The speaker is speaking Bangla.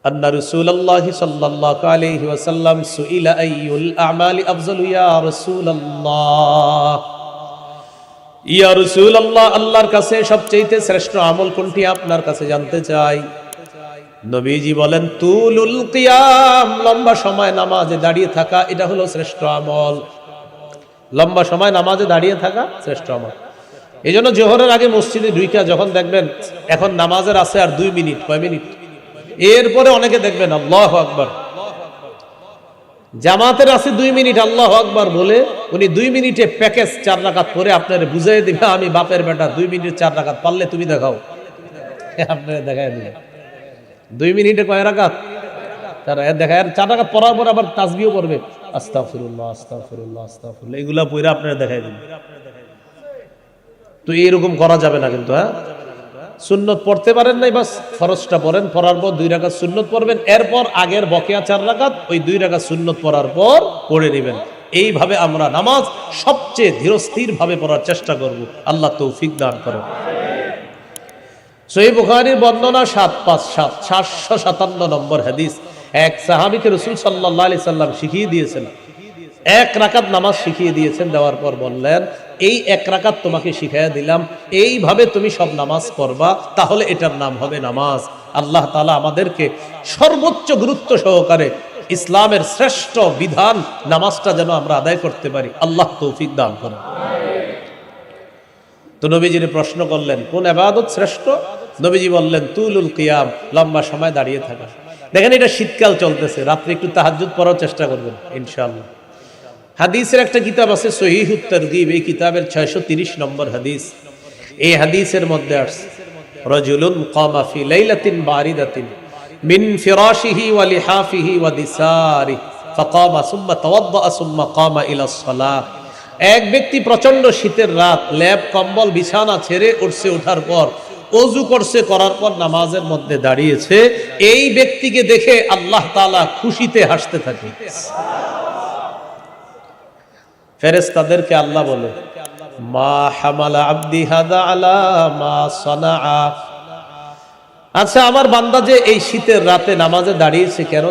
আন্না রাসূলুল্লাহি সাল্লাল্লাহু আলাইহি ওয়াসাল্লাম সুইলা আইয়ুল আমালি আফযালু ইয়া রাসূলুল্লাহ, ইয়া রাসূলুল্লাহ, আল্লাহর কাছে সবচেয়ে শ্রেষ্ঠ আমল কোনটি আপনার কাছে জানতে চাই। নবীজি বলেন তুলুল কিয়াম, লম্বা সময় নামাজে দাঁড়িয়ে থাকা, এটা হলো শ্রেষ্ঠ আমল। লম্বা সময় নামাজে দাঁড়িয়ে থাকা শ্রেষ্ঠ আমল। এই জন্য জোহরের আগে মসজিদে ঢুইকা যখন দেখবেন এখন নামাজের আছে আর 2 মিনিট, কয় মিনিট, এরপরে অনেকে দেখবেন আল্লাহু আকবার, জামাতের আছে 2 মিনিট, আল্লাহু আকবার বলে উনি 2 মিনিটে প্যাকেজ 4 রাকাত পরে আপনার বুঝাই দিবে, আমি বাপের বেটা 2 মিনিট 4 রাকাত পারলে তুমি দেখাও, আপনারা দেখায় দিবে 2 মিনিটে কয় রাকাত, তারা দেখায়। আর 4 রাকাত পড়ার পর আবার তাসবিহও করবে, আস্তাগফিরুল্লাহ আস্তাগফিরুল্লাহ আস্তাগফিরুল্লাহ, এগুলা পড়ে আপনারা দেখায় দিবে। তো এরকম করা যাবে না কিন্তু। হ্যাঁ, সুন্নত পড়তে পারেন নাই, বাস ফরজটা পড়েন, পড়ার পর 2 রাকাত সুন্নত পড়বেন, এরপর আগের বকেয়া 4 রাকাত ওই 2 রাকাত সুন্নত পড়ার পর পড়ে নেবেন। এইভাবে আমরা নামাজ সবচেয়ে ধীরস্থির ভাবে পড়ার চেষ্টা করব। আল্লাহ তৌফিক দান করেন। সহিহ বুখারীর বর্ণনা 757 নম্বর হাদিস। এক সাহাবীকে রাসূল সাল্লাল্লাহু আলাইহি সাল্লাম শিখিয়ে দিয়েছেন, 1 রাকাত নামাজ শিখিয়ে দিয়েছেন। দেওয়ার পর বললেন এই 1 রাকাত তোমাকে শিখাইয়া দিলাম, এইভাবে তুমি সব নামাজ পড়বা, তাহলে এটার নাম হবে নামাজ। আল্লাহ তাআলা আমাদেরকে সর্বোচ্চ গুরুত্ব সহকারে ইসলামের শ্রেষ্ঠ বিধান নামাজটা যেন আমরা আদায় করতে পারি, আল্লাহ তৌফিক দান করেন। তো নবীজির প্রশ্ন করলেন কোন ইবাদত শ্রেষ্ঠ? নবীজি বললেন তুলুল কিয়াম, লম্বা সময় দাঁড়িয়ে থাকা। দেখেন এটা শীতকাল চলতেছে, রাত্রে একটু তাহাজ্জুদ পড়ার চেষ্টা করবেন ইনশাআল্লাহ। হাদিসের একটা কিতাব আছে সহিহুত তারগীব, এই কিতাবের 630 নম্বর হাদিস। এই হাদিসের মধ্যে আছে রাজুলুন কামা ফি লাইলাতিন বারিদাতিন মিন ফিরাশিহি ওয়া লিহাফিহি ওয়া দিসারিহি ফাকামা সুম্মা তাওয়াদ্দা সুম্মা কামা ইলা সালাহ। এক ব্যক্তি প্রচন্ড শীতের রাত, লেপ কম্বল বিছানা ছেড়ে উঠছে, ওঠার পর ওযু করছে, করার পর নামাজের মধ্যে দাঁড়িয়েছে। এই ব্যক্তিকে দেখে আল্লাহ তাআলা খুশিতে হাসতে থাকে। ফেরেশতাদেরকে আল্লাহ বলে মা হামালা আবদি হাদা আলা মা সানাআ, আচ্ছা আমার বান্দা যে এই শীতের রাতে নামাজে দাঁড়িয়েছে কেন?